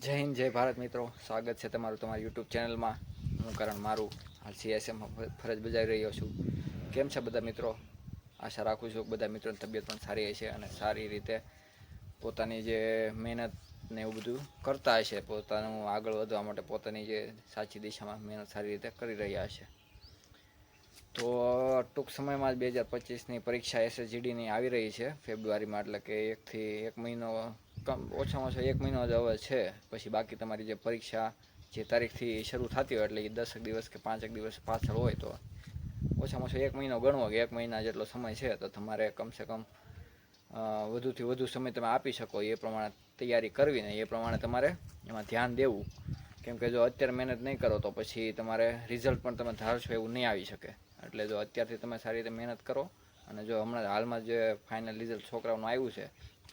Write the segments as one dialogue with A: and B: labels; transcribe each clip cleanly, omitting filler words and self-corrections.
A: જય હિન્દ જય ભારત મિત્રો, સ્વાગત છે તમારું તમારી યુટ્યુબ ચેનલમાં. હું કરણ મારું હાલ સીએસએમમાં ફરજ બજાવી રહ્યો છું. કેમ છે બધા મિત્રો? આશા રાખું છું કે બધા મિત્રોની તબિયત પણ સારી હશે અને સારી રીતે પોતાની જે મહેનત ને એવું બધું કરતા હશે, પોતાનું આગળ વધવા માટે પોતાની જે સાચી દિશામાં મહેનત સારી રીતે કરી રહ્યા હશે. તો ટૂંક સમયમાં જ 2025ની પરીક્ષા એસએસજીડીની આવી રહી છે ફેબ્રુઆરીમાં, એટલે કે એક મહિનો ઓછામાં ઓછો એક મહિનો જ હવે છે. પછી બાકી તમારી જે પરીક્ષા જે તારીખથી શરૂ થતી હોય એટલે એ 10 દિવસ કે 5 દિવસ પાછળ હોય તો ઓછામાં ઓછો એક મહિનો ગણવો કે એક મહિના જેટલો સમય છે, તો તમારે કમસે કમ વધુથી વધુ સમય તમે આપી શકો એ પ્રમાણે તૈયારી કરવી ને એ પ્રમાણે તમારે એમાં ધ્યાન દેવું. કેમ કે જો અત્યારે મહેનત નહીં કરો તો પછી તમારે રિઝલ્ટ પણ તમે ધારશો એવું નહીં આવી શકે. એટલે જો અત્યારથી તમે સારી રીતે મહેનત કરો અને જો હમણાં હાલમાં જે ફાઇનલ રિઝલ્ટ છોકરાઓનું આવ્યું છે,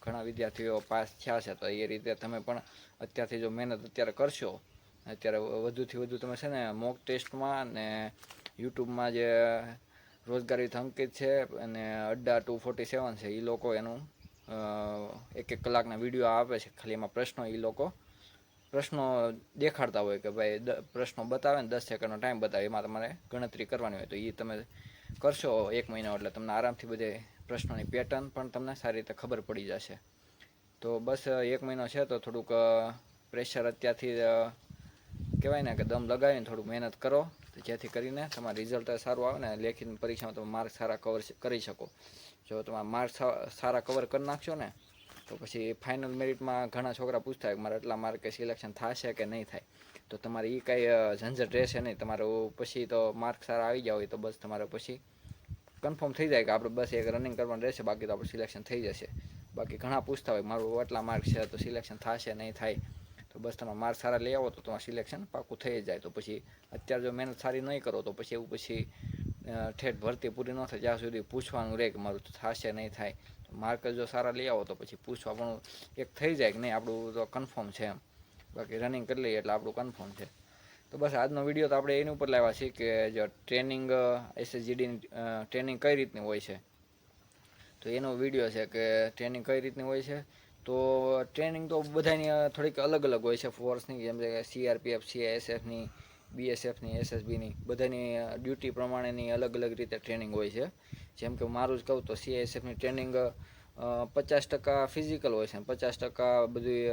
A: ઘણા વિદ્યાર્થીઓ પાસ થયા છે, તો એ રીતે તમે પણ અત્યારથી જો મહેનત અત્યારે કરશો, અત્યારે વધુથી વધુ તમે છે ને મોક ટેસ્ટમાં ને યુટ્યુબમાં જે રોજગારી અંકિત છે અને અડ્ડા 247 છે, એ લોકો એનું એક કલાકના વિડીયો આપે છે. ખાલી એમાં પ્રશ્નો દેખાડતા હોય કે ભાઈ પ્રશ્નો બતાવે ને 10 સેકન્ડનો ટાઈમ બતાવે, એમાં તમારે ગણતરી કરવાની હોય. તો એ તમે કરશો એક મહિનો એટલે તમને આરામથી બધે પ્રશ્નોની પેટર્ન પણ તમને સારી રીતે ખબર પડી જશે. તો બસ એક મહિનો છે તો થોડુંક પ્રેશર અત્યારથી કહેવાય ને કે દમ લગાવીને થોડુંક મહેનત કરો, જેથી કરીને તમારું રિઝલ્ટ સારું આવે ને લેખિત પરીક્ષામાં તમે માર્ક સારા કવર કરી શકો. જો તમારા માર્ક સારા કવર કરી નાખશો ને તો પછી ફાઇનલ મેરિટમાં ઘણા છોકરા પૂછતા હોય કે મારે એટલા માર્કે સિલેક્શન થશે કે નહીં થાય, તો તમારે એ કાંઈ ઝંઝટ રહેશે નહીં. તમારું પછી તો માર્ક સારા આવી ગયા હોય તો બસ તમારે પછી કન્ફર્મ થઈ જાય કે આપણે બસ એક રનિંગ કરવાનું રહેશે, બાકી તો આપણું સિલેક્શન થઈ જશે. બાકી ઘણા પૂછતા હોય મારું આટલા માર્ક છે તો સિલેક્શન થશે નહીં થાય, તો બસ તમે માર્ક સારા લઈ આવો તો તમારું સિલેક્શન પાકું થઈ જાય. તો પછી અત્યારે જો મહેનત સારી નહીં કરો તો પછી એવું પછી ઠેઠ ભરતી પૂરી ન થાય જ્યાં સુધી પૂછવાનું રહે કે મારું થશે નહીં થાય. માર્ક જો સારા લઈ આવો તો પછી પૂછવા પણ એક થઈ જાય કે નહીં આપણું તો કન્ફર્મ છે એમ, બાકી રનિંગ કરી લઈએ એટલે આપણું કન્ફર્મ છે. તો બસ આજનો વિડીયો તો આપણે એની ઉપર લાવ્યા છીએ કે જો ટ્રેનિંગ એસએસજીડીની ટ્રેનિંગ કઈ રીતની હોય છે, તો એનો વિડીયો છે કે ટ્રેનિંગ કઈ રીતની હોય છે. તો ટ્રેનિંગ તો બધાની થોડીક અલગ અલગ હોય છે ફોર્સની, જેમ કે સીઆરપીએફ, સીઆઈએસએફની, બીએસએફની, એસએસબીની બધાની ડ્યુટી પ્રમાણેની અલગ અલગ રીતે ટ્રેનિંગ હોય છે. જેમ કે મારું જ કહું તો સીઆઈએસએફની ટ્રેનિંગ 50% ફિઝિકલ હોય છે, 50% બધી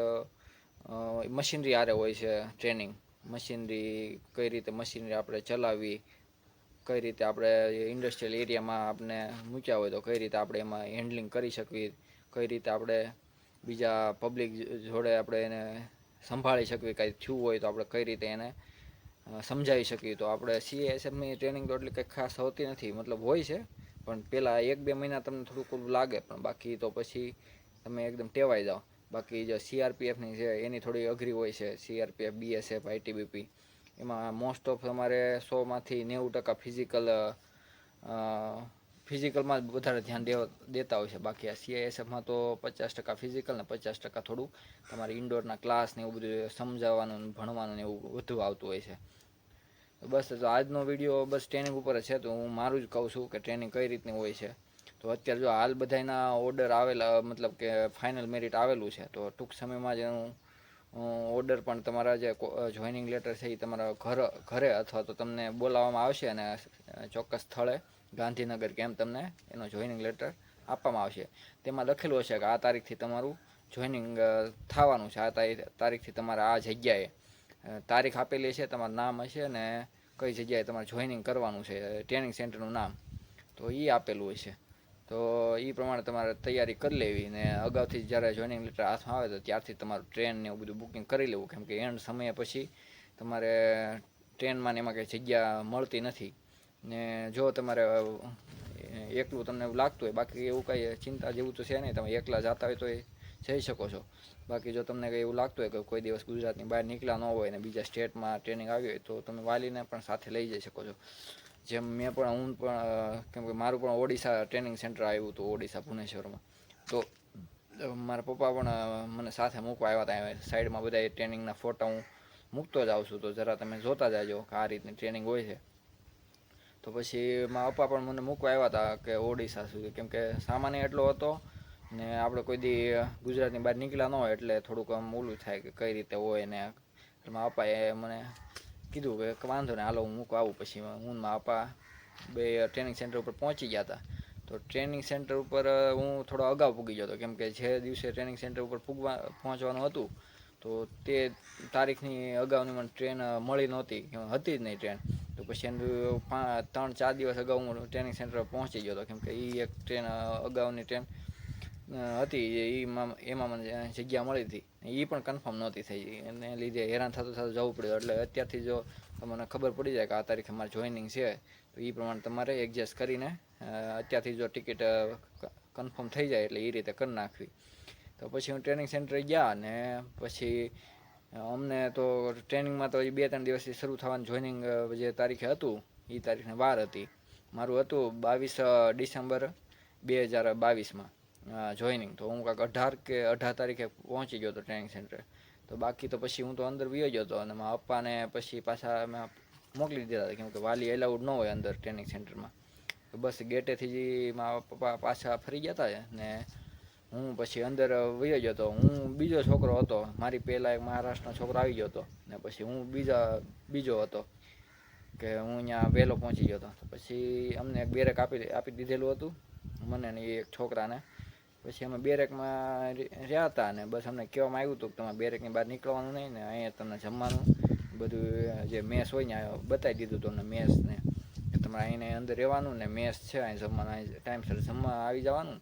A: મશીનરી આરે હોય છે ટ્રેનિંગ. મશીનરી કઈ રીતે મશીનરી આપણે ચલાવવી, કઈ રીતે આપણે ઇન્ડસ્ટ્રીયલ એરિયામાં આપણે મૂક્યા હોય તો કઈ રીતે આપણે એમાં હેન્ડલિંગ કરી શકીએ, કઈ રીતે આપણે બીજા પબ્લિક જોડે આપણે એને સંભાળી શકીએ, કાંઈ થયું હોય તો આપણે કઈ રીતે એને સમજાવી શકીએ. તો આપણે સીએએસએફની ટ્રેનિંગ તો એટલી કંઈ ખાસ હોતી નથી, મતલબ હોય છે પણ પહેલાં 1-2 મહિના તમને થોડુંક લાગે, પણ બાકી તો પછી તમે એકદમ ટેવાઈ જાઓ. બાકી જે સીઆરપીએફની છે એની થોડી અઘરી હોય છે. સીઆરપીએફ, બીએસએફ, આઈટીબીપી એમાં મોસ્ટ ઓફ તમારે 100માંથી 90% ફિઝિકલમાં જ વધારે ધ્યાન દેતા હોય છે. બાકી આ સીઆઈએસએફમાં તો 50% ફિઝિકલ ને 50% થોડું તમારે ઇન્ડોરના ક્લાસ ને એવું બધું સમજાવવાનું ભણવાનું એવું વધુ આવતું હોય છે. બસ તો આજનો વિડીયો બસ ટ્રેનિંગ ઉપર જ છે. તો હું મારું જ કહું છું કે ટ્રેનિંગ કઈ રીતની હોય છે. તો અત્યારે જો હાલ બધાના ઓર્ડર આવેલા, મતલબ કે ફાઇનલ મેરિટ આવેલું છે, તો ટૂંક સમયમાં જ એનું ઓર્ડર પણ તમારા જે જોઈનિંગ લેટર છે એ તમારા ઘરે અથવા તો તમને બોલાવવામાં આવશે અને ચોક્કસ સ્થળે ગાંધીનગર કેમ તમને એનો જોઈનિંગ લેટર આપવામાં આવશે. તેમાં લખેલું હશે કે આ તારીખથી તમારું જોઈનિંગ થવાનું છે, આ તારીખથી તમારે આ જગ્યાએ તારીખ આપેલી છે, તમારું નામ હશે ને કઈ જગ્યાએ તમારે જોઈનિંગ કરવાનું છે, ટ્રેનિંગ સેન્ટરનું નામ તો એ આપેલું હશે. તો એ પ્રમાણે તમારે તૈયારી કરી લેવી ને અગાઉથી જ્યારે જોઈનિંગ લેટર હાથમાં આવે તો ત્યારથી તમારું ટ્રેન ને એવું બધું બુકિંગ કરી લેવું. કેમ કે એન્ડ સમયે પછી તમારે ટ્રેનમાં ને એમાં કંઈ જગ્યા મળતી નથી. ને જો તમારે એકલું તમને એવું લાગતું હોય, બાકી એવું કંઈ ચિંતા જેવું તો છે નહીં, તમે એકલા જતા હોય તો એ જઈ શકો છો. બાકી જો તમને કંઈ એવું લાગતું હોય કે કોઈ દિવસ ગુજરાતની બહાર નીકળ્યા ન હોય ને બીજા સ્ટેટમાં ટ્રેનિંગ આવી હોય તો તમે વાલીને પણ સાથે લઈ જઈ શકો છો. જેમ હું પણ કેમ કે મારું પણ ઓડિશા ટ્રેનિંગ સેન્ટર આવ્યું હતું, ઓડિશા ભુવનેશ્વરમાં. તો મારા પપ્પા પણ મને સાથે મૂકવા આવ્યા હતા. સાઈડમાં બધા એ ટ્રેનિંગના ફોટા હું મૂકતો જ આવું છું, તો જરા તમે જોતા જાજો કે આ રીતની ટ્રેનિંગ હોય છે. તો પછી મારા પપ્પા પણ મને મૂકવા આવ્યા હતા કે ઓડિશા સુધી, કેમ કે સામાન્ય એટલો હતો ને આપણે કોઈ દી ગુજરાતની બહાર નીકળ્યા ન હોય એટલે થોડુંક આમ ઓલું થાય કે કઈ રીતે હોય ને. મારા પપ્પાએ મને કીધું કે વાંધો ને હાલો હું મૂકવા આવું. પછી હું મારા પપ્પા બે ટ્રેનિંગ સેન્ટર ઉપર પહોંચી ગયા હતા. તો ટ્રેનિંગ સેન્ટર ઉપર હું થોડો અગાઉ પૂગી ગયો હતો, કેમ કે જે દિવસે ટ્રેનિંગ સેન્ટર ઉપર પહોંચવાનું હતું તો તે તારીખની અગાઉની મને ટ્રેન મળી નહોતી, હતી જ નહીં ટ્રેન. તો પછી એનું 3-4 દિવસ અગાઉ હું ટ્રેનિંગ સેન્ટર પહોંચી ગયો હતો, કેમ કે એ એક ટ્રેન અગાઉની ટ્રેન હતી એમાં મને જગ્યા મળી હતી. એ પણ કન્ફર્મ નહોતી થઈ, એને લીધે હેરાન થતું જવું પડ્યું. એટલે અત્યારથી જો તમને ખબર પડી જાય કે આ તારીખે મારે જોઈનિંગ છે તો એ પ્રમાણે તમારે એડજસ્ટ કરીને અત્યારથી જો ટિકિટ કન્ફર્મ થઈ જાય એટલે એ રીતે કરી નાખવી. તો પછી હું ટ્રેનિંગ સેન્ટરે ગયા ને પછી અમને તો ટ્રેનિંગમાં તો 2-3 દિવસથી શરૂ થવાનું જોઈનિંગ જે તારીખે હતું એ તારીખને વાર હતી. મારું હતું 22 ડિસેમ્બર 2022માં જોઈનિંગ. તો હું કાંઈક 18 તારીખે પહોંચી ગયો હતો ટ્રેનિંગ સેન્ટરે. તો બાકી તો પછી હું તો અંદર વયો ગયો હતો અને મારા પપ્પાને પછી પાછા મેં મોકલી દીધા હતા, કેમ કે વાલી એલાઉડ ન હોય અંદર ટ્રેનિંગ સેન્ટરમાં. તો બસ ગેટેથી જ મારા પપ્પા પાછા ફરી ગયા હતા ને હું પછી અંદર વયો ગયો હતો. હું બીજો છોકરો હતો, મારી પહેલાં એક મહારાષ્ટ્રનો છોકરો આવી ગયો હતો ને પછી હું બીજો હતો કે હું અહીંયા વહેલો પહોંચી ગયો હતો. તો પછી અમને એક બેરેક આપી દીધેલું હતું મને ને એક છોકરાને. પછી અમે બેરેકમાં રહ્યા હતા ને બસ અમને કહેવામાં આવ્યું હતું કે તમારે બેરેકની બહાર નીકળવાનું નહીં ને અહીંયા તમને જમવાનું બધું જે મેસ હોય ને બતાવી દીધું હતું અમને મેસને, કે તમારે અહીંને અંદર રહેવાનું ને મેસ છે અહીં જમવાનું, અહીં ટાઈમસર જમવા આવી જવાનું.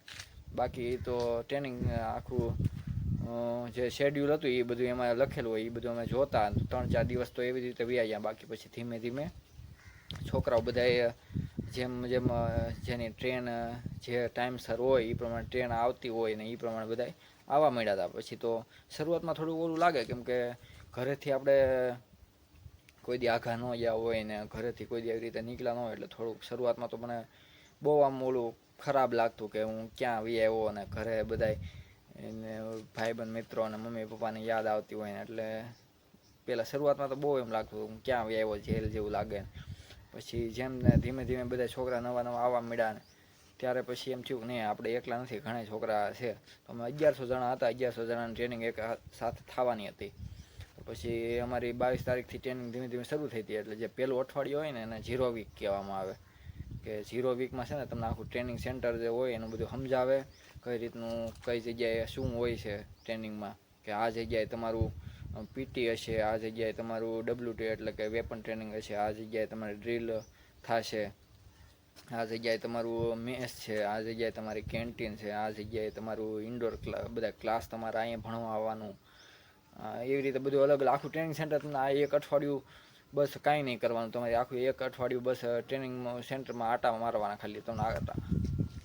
A: બાકી તો ટ્રેનિંગ આખું જે શેડ્યુલ હતું એ બધું એમાં લખેલું હોય એ બધું અમે જોતા. 3-4 દિવસ તો એવી રીતે વ્યા ગયા. બાકી પછી ધીમે ધીમે છોકરાઓ બધાએ જેમ જેની ટ્રેન જે ટાઈમસર હોય એ પ્રમાણે ટ્રેન આવતી હોય ને એ પ્રમાણે બધા આવવા માંડ્યા હતા. પછી તો શરૂઆતમાં થોડું ઓલું લાગે, કેમ કે ઘરેથી આપણે કોઈ દી આઘા ન ગયા હોય ને ઘરેથી કોઈ દી એવી રીતે નીકળ્યા ન હોય એટલે થોડુંક શરૂઆતમાં તો મને બહુ આમ ઓલું ખરાબ લાગતું કે હું ક્યાં આવી આવ્યો અને ઘરે બધાય એને ભાઈબંધ મિત્રો અને મમ્મી પપ્પાની યાદ આવતી હોય ને એટલે પહેલાં શરૂઆતમાં તો બહુ એમ લાગતું હું ક્યાં આવી આવ્યો, જેલ જેવું લાગે. પછી જેમ ને ધીમે ધીમે બધા છોકરા નવા આવવા મળ્યા ને ત્યારે પછી એમ થયું નહીં આપણે એકલા નથી, ઘણા છોકરા છે. તો અમે 1100 જણા હતા. 1100 જણાની ટ્રેનિંગ એક સાથે થવાની હતી. તો પછી અમારી 22 તારીખથી ટ્રેનિંગ ધીમે ધીમે શરૂ થઈ હતી. એટલે જે પહેલું અઠવાડિયું હોય ને એને 0 વીક કહેવામાં આવે, કે 0 વીકમાં છે ને તમને આખું ટ્રેનિંગ સેન્ટર જે હોય એનું બધું સમજાવે, કઈ રીતનું કઈ જગ્યાએ શું હોય છે ટ્રેનિંગમાં, કે આ જગ્યાએ તમારું પીટી હશે, આ જગ્યાએ તમારું WT એટલે કે વેપન ટ્રેનિંગ હશે, આ જગ્યાએ તમારે ડ્રીલ થશે, આ જગ્યાએ તમારું મેસ છે, આ જગ્યાએ તમારી કેન્ટીન છે, આ જગ્યાએ તમારું ઇન્ડોર બધા ક્લાસ તમારે અહીંયા ભણવા આવવાનું. એવી રીતે બધું અલગ અલગ આખું ટ્રેનિંગ સેન્ટર તમને આ એક અઠવાડિયું બસ કાંઈ નહીં કરવાનું. તમારે આખું એક અઠવાડિયું બસ ટ્રેનિંગ સેન્ટરમાં આટા મારવાના, ખાલી તમને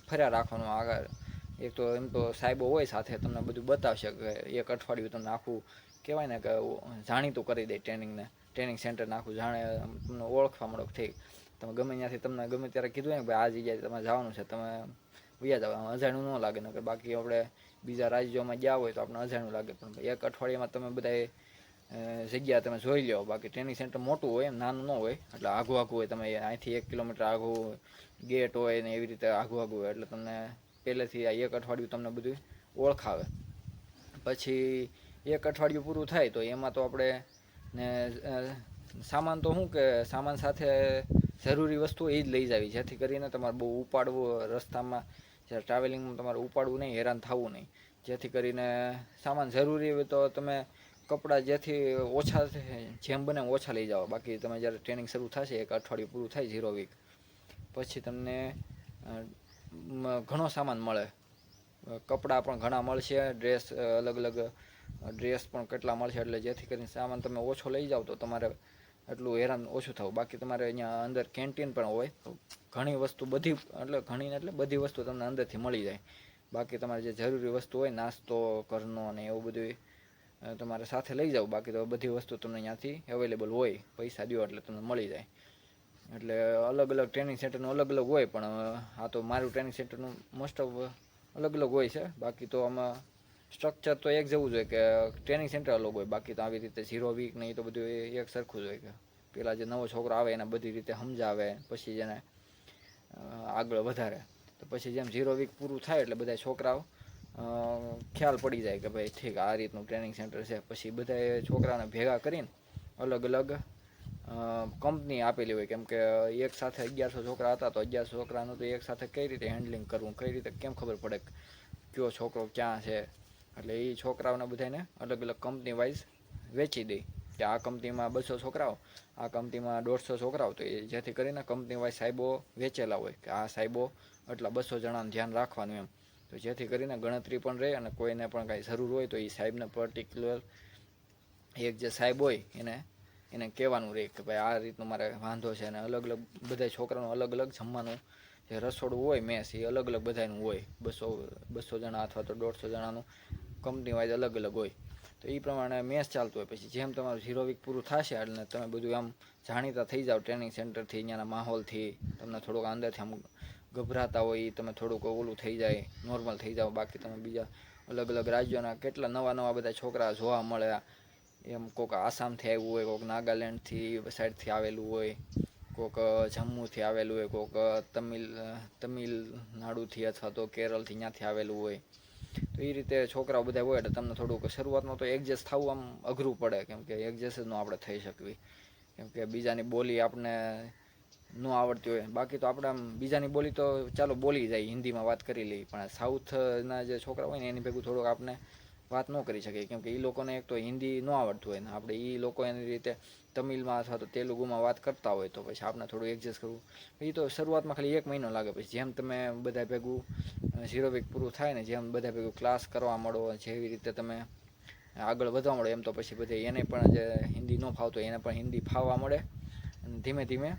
A: ફર્યા રાખવાનું. આગળ એક તો એમ તો સાહેબો હોય સાથે તમને બધું બતાવશે કે એક અઠવાડિયું તમને આખું કહેવાય ને કે જાણીતું કરી દે ટ્રેનિંગ સેન્ટરને આખું જાણે તમને ઓળખવા મળો થઈ. તમે ગમે ત્યાંથી તમને ગમે ત્યારે કીધું હોય ને ભાઈ આ જગ્યાએ તમારે જવાનું છે, તમે વ્યા જાવ, અજાણ્યું ન લાગે. નકર બાકી આપણે બીજા રાજ્યોમાં ગયા હોય તો આપણે અજાણ્યું લાગે. પણ એક અઠવાડિયામાં તમે બધાએ જગ્યા તમે જોઈ લો. બાકી ટ્રેનિંગ સેન્ટર મોટું હોય, નાનું ન હોય, એટલે આઘું હોય. તમે અહીંથી 1 કિલોમીટર આઘું ગેટ હોય ને એવી રીતે આઘું હોય, એટલે તમને પહેલેથી આ એક અઠવાડિયું તમને બધું ઓળખાવે. પછી એક અઠવાડિયું પૂરું થાય તો એમાં તો આપણે ને સામાન તો શું કે સામાન સાથે જરૂરી વસ્તુ એ જ લઈ જાવી, જેથી કરીને તમારે બહુ ઉપાડવું રસ્તામાં, જ્યારે ટ્રાવેલિંગમાં તમારે ઉપાડવું નહીં, હેરાન થવું નહીં. જેથી કરીને સામાન જરૂરી હોય તો તમે કપડાં જેથી ઓછા જેમ બને ઓછા લઈ જાઓ. બાકી તમે જ્યારે ટ્રેનિંગ શરૂ થશે, એક અઠવાડિયું પૂરું થાય 0 વીક પછી તમને ઘણો સામાન મળે. કપડાં પણ ઘણા મળશે, ડ્રેસ અલગ અલગ ડ્રેસ પણ કેટલા મળશે. એટલે જેથી કરીને સામાન તમે ઓછો લઈ જાઓ તો તમારે એટલું હેરાન ઓછું થવું. બાકી તમારે અહીંયા અંદર કેન્ટીન પણ હોય, ઘણી વસ્તુ બધી એટલે બધી વસ્તુ તમને અંદરથી મળી જાય. બાકી તમારે જે જરૂરી વસ્તુ હોય, નાસ્તો ઘરનો અને એવું બધું તમારે સાથે લઈ જાવ. બાકી તો બધી વસ્તુ તમને ત્યાંથી અવેલેબલ હોય, પૈસા દો એટલે તમને મળી જાય. એટલે અલગ અલગ ટ્રેનિંગ સેન્ટરનું અલગ અલગ હોય, પણ આ તો મારું ટ્રેનિંગ સેન્ટરનું મોસ્ટ ઓફ અલગ અલગ હોય છે. બાકી તો આમાં સ્ટ્રક્ચર તો એક જેવું જ હોય કે ટ્રેનિંગ સેન્ટર અલગ હોય. બાકી તો આવી રીતે 0 વીક ને એ તો બધું એક સરખું જ હોય, કે પેલા જે નવો છોકરો આવે એને બધી રીતે સમજાવે, પછી જેને આગળ વધારે. તો પછી જેમ 0 વીક પૂરું થાય એટલે બધા છોકરાઓ ખ્યાલ પડી જાય કે ભાઈ ઠીક આ રીતનું ટ્રેનિંગ સેન્ટર છે. પછી બધા છોકરાને ભેગા કરીને અલગ અલગ કંપની આપેલી હોય, કેમ કે એક સાથે 1100 છોકરા હતા તો 1100 છોકરાનું તો એક સાથે કઈ રીતે હેન્ડલિંગ કરવું, કઈ રીતે કેમ ખબર પડે કયો છોકરો ક્યાં છે. એટલે એ છોકરાઓને બધાને અલગ અલગ કંપની વાઇઝ વેચી દે કે આ કંપનીમાં 200 છોકરાઓ, આ કંપનીમાં 150 છોકરાઓ. તો એ જેથી કરીને કંપની વાઇઝ સાહેબો વેચેલા હોય કે આ સાહેબો એટલા 200 જણાનું ધ્યાન રાખવાનું એમ. તો જેથી કરીને ગણતરી પણ રહે અને કોઈને પણ કાંઈ જરૂર હોય તો એ સાહેબને પર્ટિક્યુલર એક જે સાહેબ હોય એને કહેવાનું રહે કે ભાઈ આ રીતનું મારે વાંધો છે. અને અલગ અલગ બધા છોકરાનું અલગ અલગ જમવાનું જે રસોડું હોય મેસ એ અલગ અલગ બધાનું હોય, 200 જણા અથવા તો 150 જણાનું કંપની વાઇઝ અલગ અલગ હોય. તો એ પ્રમાણે મેચ ચાલતું હોય. પછી જેમ તમારું 0 વીક પૂરું થશે એટલે તમે બધું આમ જાણીતા થઈ જાઓ ટ્રેનિંગ સેન્ટરથી, અહીંયાના માહોલથી. તમને થોડુંક અંદરથી આમ ગભરાતા હોય એ તમે થોડુંક ઓલું થઈ જાય, નોર્મલ થઈ જાઓ. બાકી તમે બીજા અલગ અલગ રાજ્યોના કેટલા નવા બધા છોકરા જોવા મળે. એમ કોઈક આસામથી આવ્યું હોય, કોઈક નાગાલેન્ડથી સાઈડથી આવેલું હોય, કોઈક જમ્મુથી આવેલું હોય, કોઈક તમિલનાડુથી અથવા તો કેરળથી ત્યાંથી આવેલું હોય. તો એ રીતે છોકરાઓ બધા હોય એટલે તમને થોડુંક શરૂઆતમાં તો એડજસ્ટ થવું આમ અઘરું પડે, કેમ કે એડજસ્ટ જ ન આપણે થઈ શકવી, કેમ કે બીજાની બોલી આપણે ન આવડતી હોય. બાકી તો આપણે આમ બીજાની બોલી તો ચાલો બોલી જાય, હિન્દીમાં વાત કરી લઈએ, પણ સાઉથના જે છોકરા હોય ને એની ભેગું થોડુંક આપણે વાત ન કરી શકીએ, કેમ કે એ લોકોને એક તો હિન્દી ન આવડતું હોય ને આપણે એ લોકો એની રીતે તમિલમાં અથવા તો તેલુગુમાં વાત કરતા હોય તો પછી આપણે થોડું એડજસ્ટ કરવું. એ તો શરૂઆતમાં ખાલી 1 મહિનો લાગે. પછી જેમ તમે બધા ભેગું 0 વીક પૂરું થાય ને જેમ બધા ભેગું ક્લાસ કરવા મળો, જેવી રીતે તમે આગળ વધવા મળે એમ તો પછી બધે એને પણ જે હિન્દી ન ફાવતો એને પણ હિન્દી ફાવવા મળે. અને ધીમે ધીમે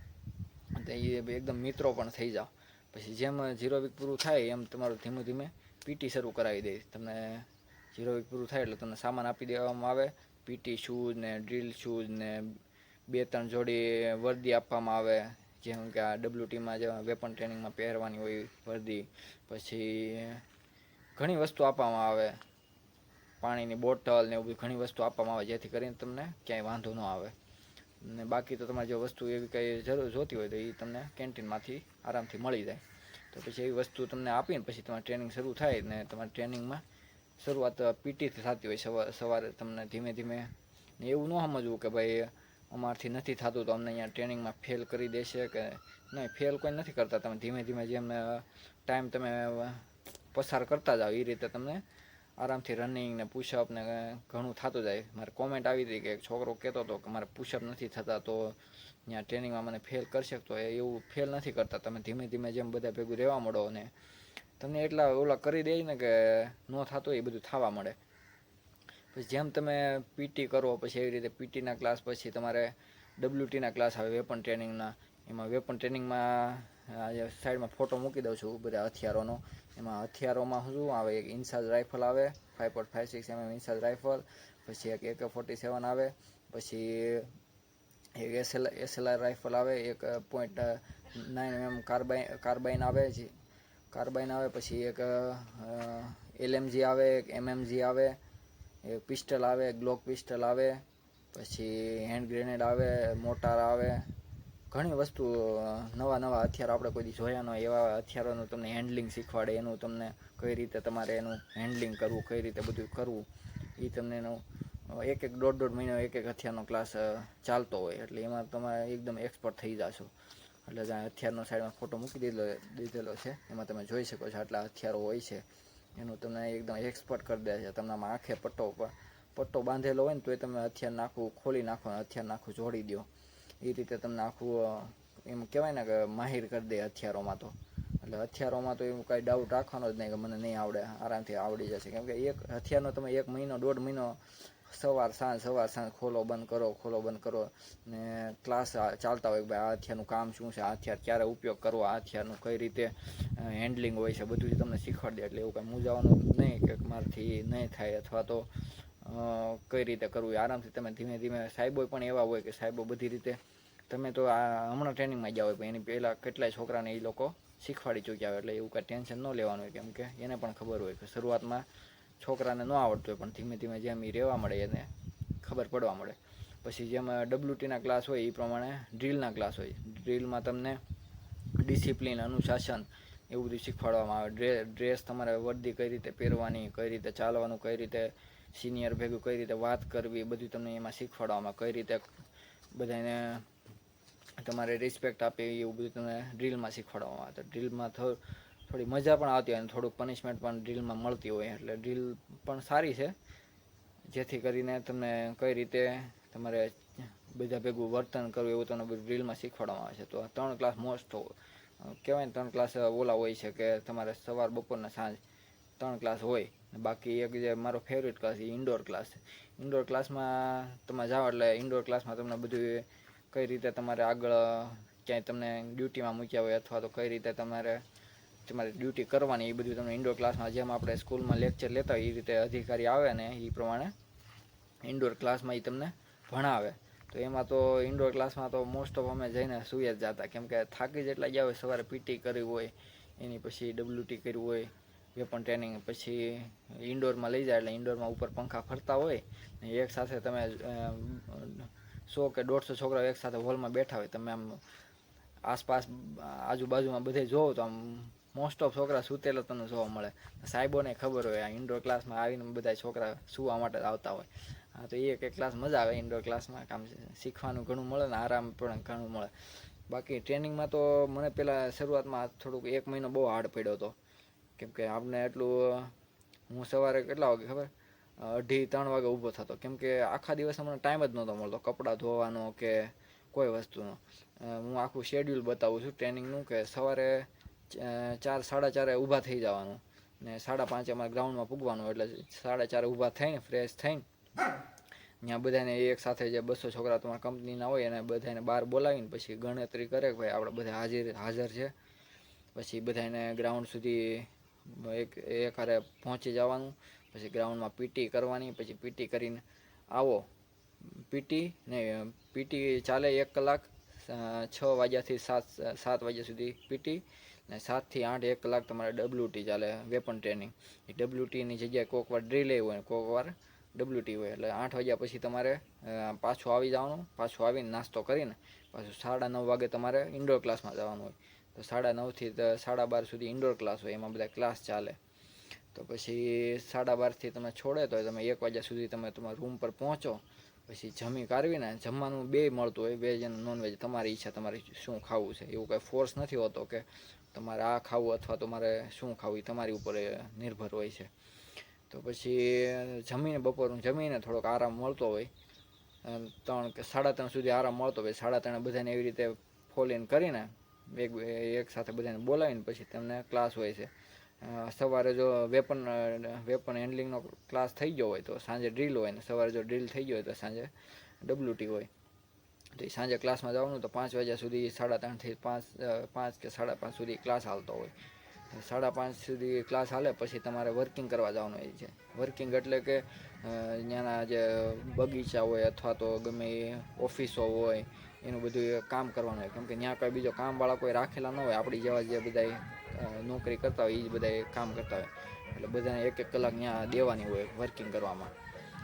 A: એ એકદમ મિત્રો પણ થઈ જાઓ. પછી જેમ 0 વીક પૂરું થાય એમ તમારું ધીમે ધીમે પીટી શરૂ કરાવી દે. તમને 0 વીક પૂરું થાય એટલે તમને સામાન આપી દેવામાં આવે, પીટી શૂઝ ને ડ્રીલ શૂઝ ને 2-3 જોડી વર્દી આપવામાં આવે, જેમ કે આ WTમાં જે વેપન ટ્રેનિંગમાં પહેરવાની હોય વર્દી. પછી ઘણી વસ્તુ આપવામાં આવે, પાણીની બોટલ ને એવું ઘણી વસ્તુ આપવામાં આવે, જેથી કરીને તમને ક્યાંય વાંધો ન આવે. ને બાકી તો તમારે જો વસ્તુ એવી કંઈ જરૂર જોતી હોય તો એ તમને કેન્ટીનમાંથી આરામથી મળી જાય. તો પછી એવી વસ્તુ તમને આપીને પછી તમારી ટ્રેનિંગ શરૂ થાય ને તમારી ટ્રેનિંગમાં શરૂઆત પીટીથી થતી હોય. સવારે તમને ધીમે ધીમે એવું ન સમજવું કે ભાઈ અમારથી નથી થતું તો અમને અહીંયા ટ્રેનિંગમાં ફેલ કરી દેશે, કે નહીં, ફેલ કોઈ નથી કરતા. તમે ધીમે ધીમે જેમ ટાઈમ તમે પસાર કરતા જાઓ એ રીતે તમને આરામથી રનિંગ ને પુશઅપ ને ઘણું થતું જાય. મારે કોમેન્ટ આવી હતી કે એક છોકરો કહેતો હતો કે મારે પુશઅપ નથી થતા તો ત્યાં ટ્રેનિંગમાં મને ફેલ કરશે. તો એવું ફેલ નથી કરતા. તમે ધીમે ધીમે જેમ બધા ભેગું રહેવા મળો ને તમને એટલા ઓલા કરી દે ને કે ન થતું એ બધું થવા મળે. પછી જેમ તમે પીટી કરો પછી એવી રીતે પીટીના ક્લાસ પછી તમારે WTના ક્લાસ આવે વેપન ટ્રેનિંગના. એમાં વેપન ટ્રેનિંગમાં સાઈડમાં ફોટો મૂકી દઉં છું બધા હથિયારોનો. એમાં હથિયારોમાં શું આવે, એક ઇન્સાસ રાઇફલ આવે 5.56 mm ઇન્સાસ રાઇફલ, પછી એક AK-47 આવે, પછી એક SLR રાઇફલ આવે, એક .9 mm કાર્બાઇન આવે, પછી એક LMG આવે, એક MMG આવે, એક પિસ્ટલ આવે, ગ્લોક પિસ્ટલ આવે, પછી હેન્ડ ગ્રેનેડ આવે, મોટાર આવે. ઘણી વસ્તુ નવા હથિયારો આપણે કોઈ દી જોયા ન હોય એવા હથિયારોનું તમને હેન્ડલિંગ શીખવાડે. એનું તમને કઈ રીતે તમારે એનું હેન્ડલિંગ કરવું, કઈ રીતે બધું કરવું એ તમને એનું 1-1, 1.5 મહિનો એક હથિયારનો ક્લાસ ચાલતો હોય. એટલે એમાં તમે એકદમ એક્સપર્ટ થઈ જશો. એટલે ત્યાં હથિયારનો સાઈડમાં ફોટો મૂકી દીધેલો છે, એમાં તમે જોઈ શકો છો આટલા હથિયારો હોય છે. એનું તમને એકદમ એક્સપર્ટ કરી દે છે. તમને આમાં આંખે પટ્ટો બાંધેલો હોય ને તોય તમે હથિયાર નાખવું ખોલી નાખો, હથિયાર નાખવું જોડી દો. એ રીતે તમને આખું એમ કહેવાય ને કે માહિર કરી દે હથિયારોમાં. તો એટલે હથિયારોમાં તો એવું કાંઈ ડાઉટ રાખવાનો જ નહીં કે મને નહીં આવડે, આરામથી આવડી જશે. કેમ કે એક હથિયારનો તમે 1 મહિનો 1.5 મહિનો સવાર સાંજ ખોલો બંધ કરો ને ક્લાસ ચાલતા હોય કે ભાઈ આ હથિયારનું કામ શું છે, આ હથિયાર ક્યારે ઉપયોગ કરવો, આ હથિયારનું કઈ રીતે હેન્ડલિંગ હોય છે, બધું તમને શીખવાડી દે. એટલે એવું કાંઈ મૂંઝાવાનું નહીં કે મારાથી નહીં થાય અથવા તો કઈ રીતે કરવું. આરામથી તમે ધીમે ધીમે સાહેબો પણ એવા હોય કે સાહેબો બધી રીતે તમે તો આ હમણાં ટ્રેનિંગમાં ગયા હોય પણ એની પહેલાં કેટલાય છોકરાને એ લોકો શીખવાડી ચૂક્યા હોય. એટલે એવું કાંઈ ટેન્શન ન લેવાનું હોય, કેમ કે એને પણ ખબર હોય કે શરૂઆતમાં છોકરાને ન આવડતું હોય પણ ધીમે ધીમે જેમ એ રહેવા મળે એને ખબર પડવા મળે. પછી જેમ WTના ક્લાસ હોય એ પ્રમાણે ડ્રીલના ક્લાસ હોય. ડ્રીલમાં તમને ડિસિપ્લિન, અનુશાસન એવું બધું શીખવાડવામાં આવે. ડ્રેસ તમારે વર્દી કઈ રીતે પહેરવાની, કઈ રીતે ચાલવાનું, કઈ રીતે સિનિયર ભેગું કઈ રીતે વાત કરવી, બધું તમને એમાં શીખવાડવામાં, કઈ રીતે બધાને તમારે રિસ્પેક્ટ આપે એવું બધું તમને ડ્રીલમાં શીખવાડવામાં આવે. તો ડ્રીલમાં થોડી મજા પણ આવતી હોય અને થોડુંક પનિશમેન્ટ પણ ડ્રીલમાં મળતી હોય, એટલે ડ્રીલ પણ સારી છે, જેથી કરીને તમને કઈ રીતે તમારે બધા ભેગું વર્તન કરવું એવું તમને બધું ડ્રીલમાં શીખવાડવામાં આવે છે. તો આ 3 ક્લાસ મોસ્ટ કહેવાય ને 3 ક્લાસ ઓલા હોય છે કે તમારે સવાર બપોરના સાંજ 3 ક્લાસ હોય. બાકી એક જે મારો ફેવરેટ ક્લાસ એ ઇન્ડોર ક્લાસ છે. ઇન્ડોર ક્લાસમાં તમે જાઓ એટલે ઇન્ડોર ક્લાસમાં તમને બધું કઈ રીતે તમારે આગળ ક્યાંય તમને ડ્યુટીમાં મૂક્યા હોય અથવા તો કઈ રીતે તમારી ડ્યુટી કરવાની એ બધું તમને ઇન્ડોર ક્લાસમાં, જેમ આપણે સ્કૂલમાં લેક્ચર લેતા હોય એ રીતે અધિકારી આવે ને એ પ્રમાણે ઇન્ડોર ક્લાસમાં એ તમને ભણાવે. તો એમાં તો ઇન્ડોર ક્લાસમાં તો મોસ્ટ ઓફ અમે જઈને સૂઈ જ જતા, કેમ કે થાકી જેટલા ગયા હોય, સવારે પીટી કરી હોય, એની પછી WT કર્યું હોય, વેપન ટ્રેનિંગ, પછી ઇન્ડોરમાં લઈ જાય એટલે ઇન્ડોરમાં ઉપર પંખા ફરતા હોય ને એક સાથે તમે 100 કે 150 છોકરાઓ એક સાથે હોલમાં બેઠા હોય. તમે આમ આસપાસ આજુબાજુમાં બધે જોવો તો આમ મોસ્ટ ઓફ છોકરા સૂતેલા તમને જોવા મળે. સાહેબોને ખબર હોય આ ઇન્ડોર ક્લાસમાં આવીને બધા છોકરા સુવા માટે આવતા હોય. હા, તો એક ક્લાસ મજા આવે ઇન્ડોર ક્લાસમાં, કામ શીખવાનું ઘણું મળે ને આરામ પણ ઘણું મળે. બાકી ટ્રેનિંગમાં તો મને પહેલાં શરૂઆતમાં થોડુંક 1 મહિનો બહુ હાર્ડ પડ્યો હતો, કેમ કે આપણે એટલું, હું સવારે કેટલા વાગે ખબર, 2:30-3 વાગે ઊભો થતો, કેમ કે આખા દિવસ મને ટાઈમ જ નહોતો મળતો કપડાં ધોવાનો કે કોઈ વસ્તુનો. હું આખું શેડ્યુલ બતાવું છું ટ્રેનિંગનું, કે સવારે 4-4:30 ઊભા થઈ જવાનું ને 5:30 અમારે ગ્રાઉન્ડમાં પૂગવાનું, એટલે 4:30 ઊભા થઈને ફ્રેશ થઈને ત્યાં બધાને એક સાથે જે 200 છોકરા તમારા કંપનીના હોય એને બધાને બહાર બોલાવીને પછી ગણતરી કરે કે ભાઈ આપણે બધા હાજર છે. પછી બધાને ગ્રાઉન્ડ સુધી એક હારે પહોંચી જવાનું, પછી ગ્રાઉન્ડમાં પીટી કરવાની, પછી પીટી કરીને આવો. પીટી ચાલે 1 કલાક, 6 વાગ્યાથી 7 વાગ્યા સુધી પીટી, ને 7 થી 8 1 કલાક તમારે WT ચાલે, વેપન ટ્રેનિંગ. એ WTની જગ્યાએ કોઈક વાર ડ્રીલ હોય, કોઈક વાર WT હોય. એટલે 8 વાગ્યા પછી તમારે પાછું આવી જવાનું, પાછું આવીને નાસ્તો કરીને પાછું 9:30 વાગે તમારે ઇન્ડોર ક્લાસમાં જવાનું હોય. તો 9:30 થી 12:30 સુધી ઇન્ડોર ક્લાસ હોય, એમાં બધા ક્લાસ ચાલે. તો પછી 12:30થી તમે છોડે તો તમે 1 વાગ્યા સુધી તમે તમારા રૂમ પર પહોંચો. પછી જમી કાઢવીને, જમવાનું બે મળતું હોય, વેજ અને નોનવેજ, તમારી ઈચ્છા તમારી શું ખાવું છે. એવું કંઈ ફોર્સ નથી હોતો કે તમારે આ ખાવું અથવા તમારે શું ખાવું, એ તમારી ઉપર નિર્ભર હોય છે. તો પછી જમીને બપોરનું જમીને થોડોક આરામ મળતો હોય, 3 કે 3:30 સુધી આરામ મળતો હોય. 3:30 બધાને એવી રીતે ફોલ ઇન કરીને એક સાથે બધાને બોલાવીને પછી તમને ક્લાસ હોય છે. સવારે જો વેપન હેન્ડલિંગનો ક્લાસ થઈ ગયો હોય તો સાંજે ડ્રીલ હોય, ને સવારે જો ડ્રીલ થઈ ગયો હોય તો સાંજે WT હોય. તો એ સાંજે ક્લાસમાં જવાનું. તો 5 વાગ્યા સુધી 3:30 થી 5 કે 5:30 સુધી ક્લાસ હાલતો હોય. 5:30 સુધી ક્લાસ હાલે પછી તમારે વર્કિંગ કરવા જવાનું હોય છે. વર્કિંગ એટલે કે ત્યાંના જે બગીચા હોય અથવા તો ગમે એ ઓફિસો હોય એનું બધું કામ કરવાનું હોય, કેમ કે ત્યાં કંઈ બીજો કામવાળા કોઈ રાખેલા ન હોય. આપણી જેવા જે બધા નોકરી કરતા હોય એ જ બધા કામ કરતા હોય, એટલે બધાને 1-1 કલાક ત્યાં દેવાની હોય વર્કિંગ કરવામાં.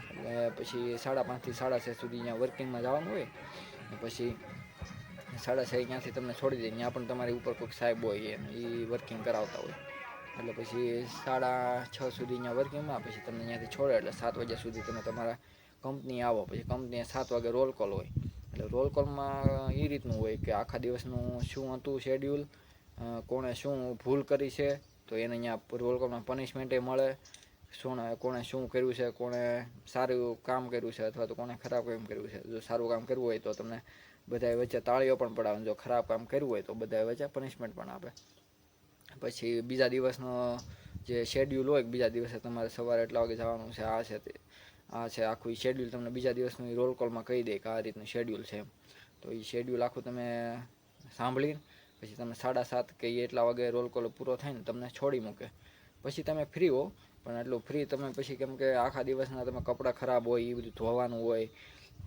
A: એટલે પછી 5:30 થી 6:30 સુધી ત્યાં વર્કિંગમાં જવાનું હોય. પછી 6:30 ત્યાંથી તમને છોડી દે, ત્યાં પણ તમારી ઉપર કોઈક સાહેબ હોય એ વર્કિંગ કરાવતા હોય. એટલે પછી 6:30 સુધી ત્યાં વર્કિંગમાં, પછી તમને ત્યાંથી છોડે એટલે 7 વાગ્યા સુધી તમે તમારા કંપની આવો. પછી કંપનીએ 7 વાગે રોલ કોલ હોય. એટલે રોલ કોલમાં એ રીતનું હોય કે આખા દિવસનું શું હતું શેડ્યુલ, કોણે શું ભૂલ કરી છે તો એને અહીંયા રોલ કોલમાં પનિશમેન્ટે મળે, કોણે શું કર્યું છે, કોણે સારું કામ કર્યું છે અથવા તો કોણે ખરાબ કામ કર્યું છે. જો સારું કામ કરવું હોય તો તમને બધાએ વચ્ચે તાળીઓ પણ પડાવે, જો ખરાબ કામ કર્યું હોય તો બધાએ વચ્ચે પનિશમેન્ટ પણ આપે. પછી બીજા દિવસનો જે શેડ્યુલ હોય, બીજા દિવસે તમારે સવારે એટલા વાગે જવાનું છે, આ છે આખું શેડ્યુલ તમને બીજા દિવસનું રોલ કોલમાં કહી દે કે આ રીતનું શેડ્યુલ છે એમ. તો એ શેડ્યુલ આખું તમે સાંભળીને પછી તમે 7:30 કે એટલા વાગે રોલ કોલ પૂરો થાય ને તમને છોડી મૂકે. પછી તમે ફ્રી હો, પણ એટલું ફ્રી તમે પછી, કેમ કે આખા દિવસના તમે કપડાં ખરાબ હોય એ બધું ધોવાનું હોય,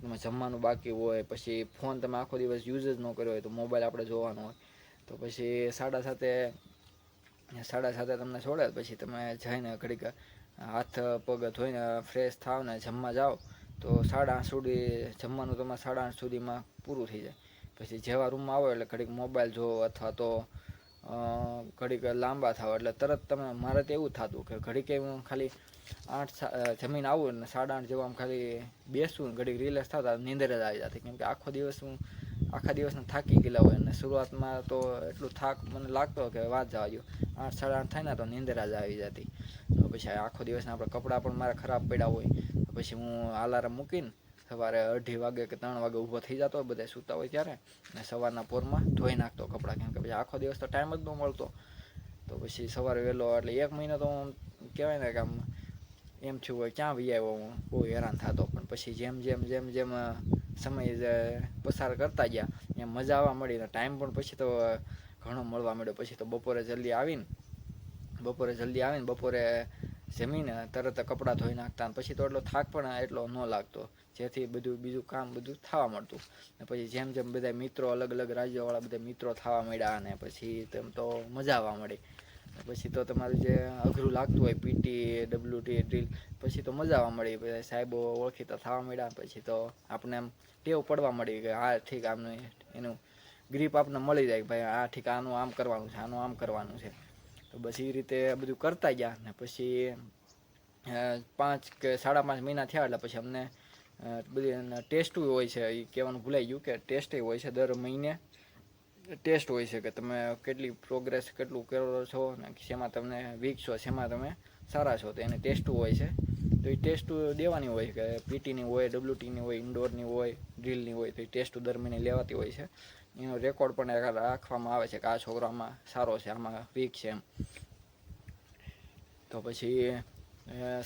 A: તમે જમવાનું બાકી હોય, પછી ફોન તમે આખો દિવસ યુઝ જ ન કર્યો હોય તો મોબાઈલ આપણે જોવાનો હોય. તો પછી 7:30 તમને છોડે. પછી તમે જઈને ઘડીક હાથ પગ ધોઈને ફ્રેશ થાવ ને જમવા જાઓ. તો 8:30 સુધી જમવાનું તમારે 8:30 સુધીમાં પૂરું થઈ જાય. પછી જેવા રૂમમાં આવો એટલે ઘડીક મોબાઈલ જોવો અથવા તો ઘડીક લાંબા થાવ એટલે તરત તમે, મારે તો એવું થતું કે ઘડીક હું ખાલી જમીન આવું ને 8:30 જેવા આમ ખાલી બેસું ને ઘડીક રિલેક્સ થતા નીંદર જ આવી જતી, કેમ કે આખા દિવસને થાકી ગયેલા હોય અને શરૂઆતમાં તો એટલું થાક મને લાગતો કે વાત જવા દો, 8 8:30 થાય ને તો નીંદર જ આવી જતી. તો પછી આખો દિવસના આપણે કપડાં પણ મારા ખરાબ પડ્યા હોય તો પછી હું અલાર્મ મૂકીને સવારે 2:30 વાગે કે 3 વાગે ઊભો થઈ જતો હોય, બધા સૂતા હોય ત્યારે, અને સવારના પોરમાં ધોઈ નાખતો કપડાં, કેમ કે પછી આખો દિવસ તો ટાઈમ જ ન મળતો. તો પછી સવારે વહેલો એટલે 1 મહિનો તો કહેવાય ને કે આમ એમ થયું હોય ક્યાં વી આવ્યો, હું બહુ હેરાન થતો. પણ પછી જેમ સમય પસાર કરતા ગયા એમ મજા આવવા મળી ને ટાઈમ પણ પછી તો ઘણો મળવા મળ્યો. પછી તો બપોરે જલ્દી આવીને બપોરે જમીને તરત કપડાં ધોઈ નાખતા, પછી તો એટલો થાક પણ એટલો ન લાગતો, જેથી બીજું કામ બધું થવા મળતું. ને પછી જેમ બધા મિત્રો અલગ અલગ રાજ્યોવાળા બધા મિત્રો થવા મળ્યા, અને પછી તેમ તો મજા આવવા મળી. પછી તો તમારું જે અઘરું લાગતું હોય પીટી ડબલ્યુટી ડ્રીલ, પછી તો મજા આવવા મળી, પછી સાહેબો ઓળખીતા થવા મળ્યા. પછી તો આપણે એમ ટેવ પડવા મળી કે હા ઠીક, આમનું એનું ગ્રીપ આપણને મળી જાય કે ભાઈ આ ઠીક, આનું આમ કરવાનું છે, આનું આમ કરવાનું છે. તો બસ એ રીતે બધું કરતા ગયા. ને પછી 5 કે 5.5 મહિના થયા એટલે પછી અમને બધી ટેસ્ટ હોય છે, એ કહેવાનું ભૂલાઈ ગયું કે ટેસ્ટ હોય છે, દર મહિને ટેસ્ટ હોય છે કે તમે કેટલી પ્રોગ્રેસ કેટલું કરો છો ને શેમાં તમને વીક છો, શેમાં તમે સારા છો, તો એની ટેસ્ટ હોય છે. તો એ ટેસ્ટ દેવાની હોય કે પીટીની હોય, ડબલ્યુટીની હોય, ઇન્ડોરની હોય, ડ્રીલની હોય, તો એ ટેસ્ટ દર મહિને લેવાતી હોય છે. એનો રેકોર્ડ પણ રાખવામાં આવે છે કે આ છોકરો આમાં સારો છે, આમાં વીક છે એમ. તો પછી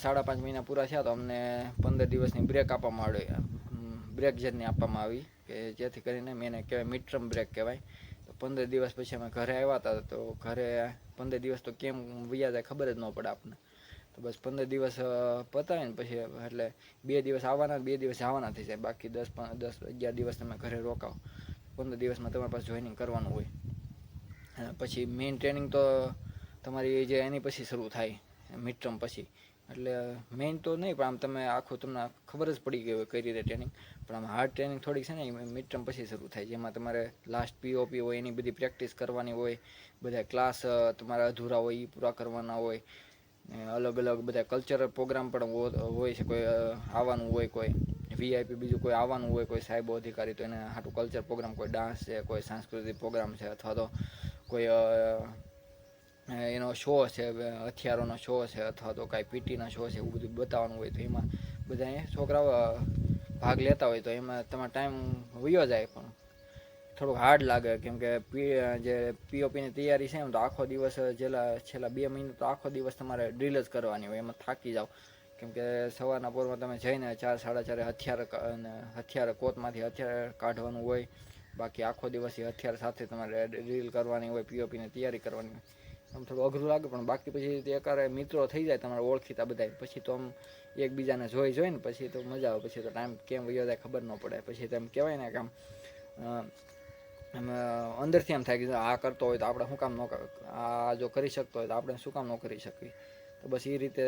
A: 5.5 મહિના પૂરા થયા તો અમને 15 દિવસની બ્રેક આપવામાં આવી, બ્રેક જેટની આપવામાં આવી કે જેથી કરીને મેં એને કહેવાય મિડ ટર્મ બ્રેક કહેવાય. તો 15 દિવસ પછી અમે ઘરે આવ્યા હતા. તો ઘરે 15 દિવસ તો કેમ વયા જાય ખબર જ ન પડે આપણને. તો બસ 15 દિવસ પતાવે ને પછી એટલે 2 દિવસ આવવાના 2 દિવસ જવાના થઈ જાય, બાકી 10-11 દિવસ તમે ઘરે રોકાવ. 15 દિવસમાં તમારી પાસે જોઈનિંગ કરવાનું હોય. પછી મેઇન ટ્રેનિંગ તો તમારી જે એની પછી શરૂ થાય મિડ ટર્મ પછી, એટલે મેઇન તો નહીં પણ આમ તમે આખું તમને ખબર જ પડી ગઈ હોય કઈ રીતે ટ્રેનિંગ. પણ આમ હાર્ડ ટ્રેનિંગ થોડીક છે ને એ મિડ ટર્મ પછી શરૂ થાય, જેમાં તમારે લાસ્ટ પીઓપી હોય એની બધી પ્રેક્ટિસ કરવાની હોય, બધા ક્લાસ તમારા અધૂરા હોય એ પૂરા કરવાના હોય. અલગ અલગ બધા કલ્ચરલ પ્રોગ્રામ પણ હોય છે, કોઈ આવવાનું હોય, કોઈ વીઆઈપી બીજું કોઈ આવવાનું હોય, કોઈ સાહેબો અધિકારી, તો એને હાટું કલ્ચર પ્રોગ્રામ, કોઈ ડાન્સ છે, કોઈ સાંસ્કૃતિક પ્રોગ્રામ છે, અથવા તો કોઈ એનો શો છે, હથિયારોનો શો છે, અથવા તો કાંઈ પીટીના શો છે, એવું બધું બતાવવાનું હોય. તો એમાં બધા છોકરાઓ ભાગ લેતા હોય, તો એમાં તમારો ટાઈમ વયો જાય પણ થોડુંક હાર્ડ લાગે, કેમ કે જે પીઓપીની તૈયારી છે ને તો આખો દિવસ છેલ્લા 2 મહિના તો આખો દિવસ તમારે ડ્રીલ જ કરવાની હોય, એમાં થાકી જાઓ. કેમ કે સવારના પોરમાં તમે જઈને 4 સાડા 4 હથિયાર કોટમાંથી હથિયાર કાઢવાનું હોય, બાકી આખો દિવસ એ હથિયાર સાથે તમારે ડ્રીલ કરવાની હોય, પીઓપીની તૈયારી કરવાની હોય. આમ થોડું અઘરું લાગે, પણ બાકી પછી એકારે મિત્રો થઈ જાય તમારે ઓળખીતા બધા, પછી તો આમ એકબીજાને જોઈ ને પછી તો મજા આવે. પછી તો ટાઈમ કેમ વયો જાય ખબર ન પડે. પછી તો એમ કહેવાય ને કે આમ અંદરથી એમ થાય કે આ કરતો હોય તો આપણે શું કામ ન આ જો કરી શકતો હોય તો આપણે શું કામ ન કરી શકીએ. તો બસ એ રીતે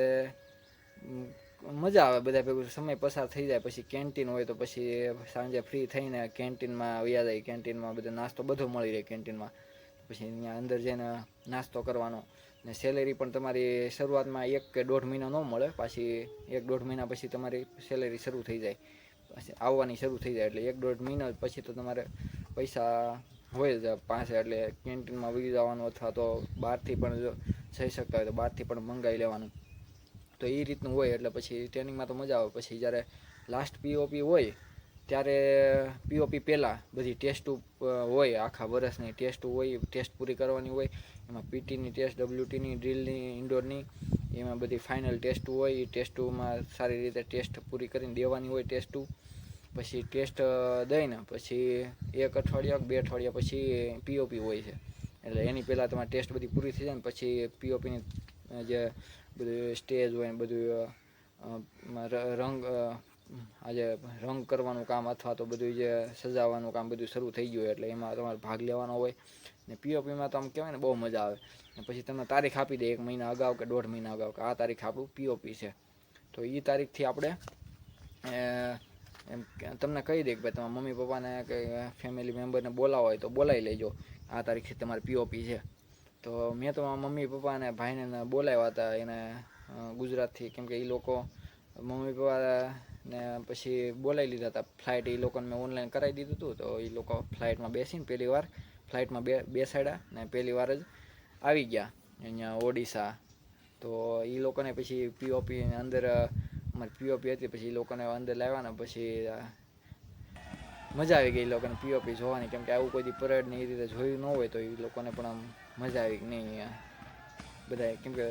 A: મજા આવે, બધા ભેગું સમય પસાર થઈ જાય. પછી કેન્ટીન હોય તો પછી સાંજે ફ્રી થઈને કેન્ટીનમાં વયા જાય, કેન્ટીનમાં બધો નાસ્તો બધો મળી રહે કેન્ટીનમાં. પછી અહીંયા અંદર જઈને નાસ્તો કરવાનો, ને સેલેરી પણ તમારી શરૂઆતમાં 1 કે 1.5 મહિના ન મળે, પાછી 1-1.5 મહિના પછી તમારી સેલેરી શરૂ થઈ જાય, પછી આવવાની શરૂ થઈ જાય. એટલે 1-1.5 મહિના પછી તો તમારે પૈસા હોય જ પાસે, એટલે કેન્ટીનમાં વહી જવાનું, અથવા તો બહારથી પણ જો જઈ શકતા હોય તો બહારથી પણ મંગાવી લેવાનું. તો એ રીતનું હોય. એટલે પછી ટ્રેનિંગમાં તો મજા આવે. પછી જ્યારે લાસ્ટ પીઓપી હોય ત્યારે પીઓપી પહેલાં બધી ટેસ્ટો હોય, આખા વર્ષની ટેસ્ટ હોય, ટેસ્ટ પૂરી કરવાની હોય. એમાં પીટીની ટેસ્ટ, ડબલ્યુટીની, ડ્રીલની, ઇન્ડોરની, એમાં બધી ફાઇનલ ટેસ્ટ હોય. એ ટેસ્ટોમાં સારી રીતે ટેસ્ટ પૂરી કરીને દેવાની હોય ટેસ્ટો. પછી ટેસ્ટ દઈને પછી 1 અઠવાડિયા 2 અઠવાડિયા પછી પીઓપી હોય છે. એટલે એની પહેલાં તમારી ટેસ્ટ બધી પૂરી થઈ જાય ને પછી પીઓપીની જે બધું સ્ટેજ હોય ને બધું રંગ કરવાનું કામ, અથવા તો બધું જે સજાવવાનું કામ બધું શરૂ થઈ ગયું હોય. એટલે એમાં તમારે ભાગ લેવાનો હોય. ને પીઓપીમાં તો આમ કહેવાય ને બહુ મજા આવે. ને પછી તમને તારીખ આપી દે 1 મહિના અગાઉ કે 1.5 મહિના અગાઉ કે આ તારીખ આપણું પીઓપી છે. તો એ તારીખથી આપણે એમ તમને કહી દે કે ભાઈ તમારા મમ્મી પપ્પાને કે ફેમિલી મેમ્બરને બોલાવો હોય તો બોલાવી લેજો, આ તારીખથી તમારે પીઓપી છે. તો મેં તો મારા મમ્મી પપ્પા અને ભાઈને બોલાવ્યા હતા એને ગુજરાતથી, કેમકે એ લોકો મમ્મી પપ્પાને પછી બોલાવી લીધા હતા. ફ્લાઇટ એ લોકોને મેં ઓનલાઈન કરાવી દીધું હતું, તો એ લોકો ફ્લાઇટમાં બેસીને પહેલી વાર ફ્લાઇટમાં બેસાડ્યા ને પહેલી વાર જ આવી ગયા અહીંયા ઓડિશા. તો એ લોકોને પછી પીઓપી અંદર અમારી પીઓપી હતી, પછી એ લોકોને અંદર લાવ્યા ને પછી મજા આવી ગઈ એ લોકોને પીઓપી જોવાની, કેમ કે આવું કોઈ પરેડ ને એ રીતે જોયું ન હોય, તો એ લોકોને પણ આમ મજા આવી નહીં બધા, કેમ કે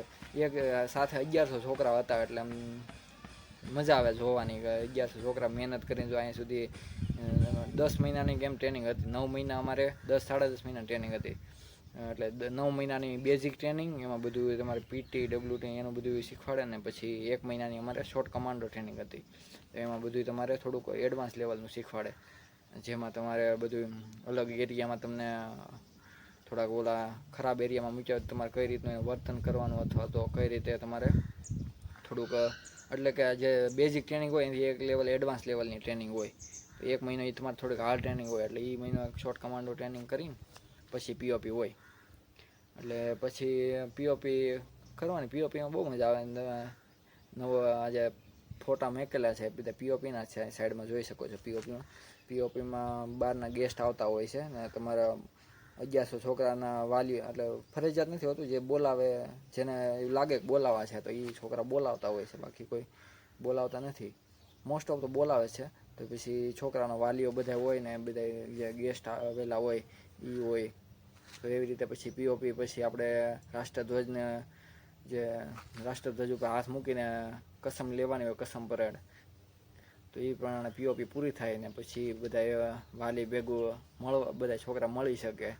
A: એક સાથે 1100 છોકરા હતા એટલે આમ મજા આવે જોવાની કે 1100 છોકરા મહેનત કરીને જો અહીંયા સુધી 10 મહિનાની કેમ ટ્રેનિંગ હતી, 9 મહિના અમારે 10-10.5 મહિના ટ્રેનિંગ હતી, એટલે 9 મહિનાની બેઝિક ટ્રેનિંગ, એમાં બધું તમારે પીટી ડબલ્યુટી એનું બધું શીખવાડે ને પછી 1 મહિનાની અમારે શોર્ટ કમાન્ડો ટ્રેનિંગ હતી, એમાં બધું તમારે થોડુંક એડવાન્સ લેવલનું શીખવાડે, જેમાં તમારે બધું અલગ એરિયામાં તમને થોડાક ઓલા ખરાબ એરિયામાં મૂક્યા તમારે કઈ રીતનું વર્તન કરવાનું, અથવા તો કઈ રીતે તમારે થોડુંક એટલે કે જે બેઝિક ટ્રેનિંગ હોય એની એક લેવલ એડવાન્સ લેવલની ટ્રેનિંગ હોય. 1 મહિનો એ તમારે થોડીક હાર્ડ ટ્રેનિંગ હોય, એટલે એ મહિનો શોર્ટ કમાન્ડો ટ્રેનિંગ કરીને પછી પીઓપી હોય. એટલે પછી પીઓપી કરવાની, પીઓપીમાં બહુ મજા આવે. નવો આજે ફોટા મેકેલા છે બધા પીઓપીના છે, સાઈડમાં જોઈ શકો છો. પીઓપીમાં બહારના ગેસ્ટ આવતા હોય છે ને તમારા 1100 છોકરાના વાલી, એટલે ફરજિયાત નથી હોતું, જે બોલાવે જેને એવું લાગે કે બોલાવા છે તો એ છોકરા બોલાવતા હોય છે, બાકી કોઈ બોલાવતા નથી. મોસ્ટ ઓફ તો બોલાવે છે. તો પછી છોકરાના વાલીઓ બધા હોય ને બધા જે ગેસ્ટ આવેલા હોય એ હોય. તો એવી રીતે પછી પીઓપી પછી આપણે રાષ્ટ્રધ્વજને જે રાષ્ટ્રધ્વજ ઉપર હાથ મૂકીને કસમ લેવાની હોય, કસમ પરેડ, તો એ પ્રમાણે પીઓપી પૂરી થાય ને પછી બધા વાલી ભેગું બધા છોકરા મળી શકે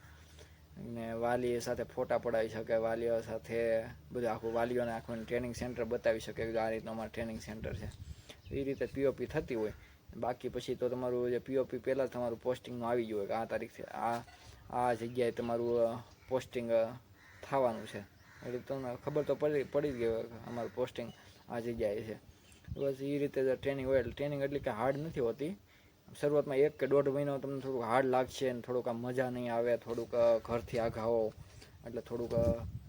A: ને વાલી સાથે ફોટા પડાવી શકે, વાલીઓ સાથે બધું આખું વાલીઓને આખું ટ્રેનિંગ સેન્ટર બતાવી શકે કે આ રીતનું અમારું ટ્રેનિંગ સેન્ટર છે. એ રીતે પીઓપી થતી હોય. બાકી પછી તો તમારું જે પીઓપી પહેલાં તમારું પોસ્ટિંગનું આવી ગયું હોય કે આ તારીખથી આ જગ્યાએ તમારું પોસ્ટિંગ થવાનું છે, એટલે તમને ખબર તો પડી જ ગઈ હોય અમારું પોસ્ટિંગ આ જગ્યાએ છે. બસ એ રીતે ટ્રેનિંગ હોય. એટલે ટ્રેનિંગ એટલી કે હાર્ડ નથી હોતી. શરૂઆતમાં 1 કે 1.5 મહિનો તમને થોડુંક હાર્ડ લાગશે ને થોડુંક આમ મજા નહીં આવે, થોડુંક ઘરથી આઘા હો એટલે થોડુંક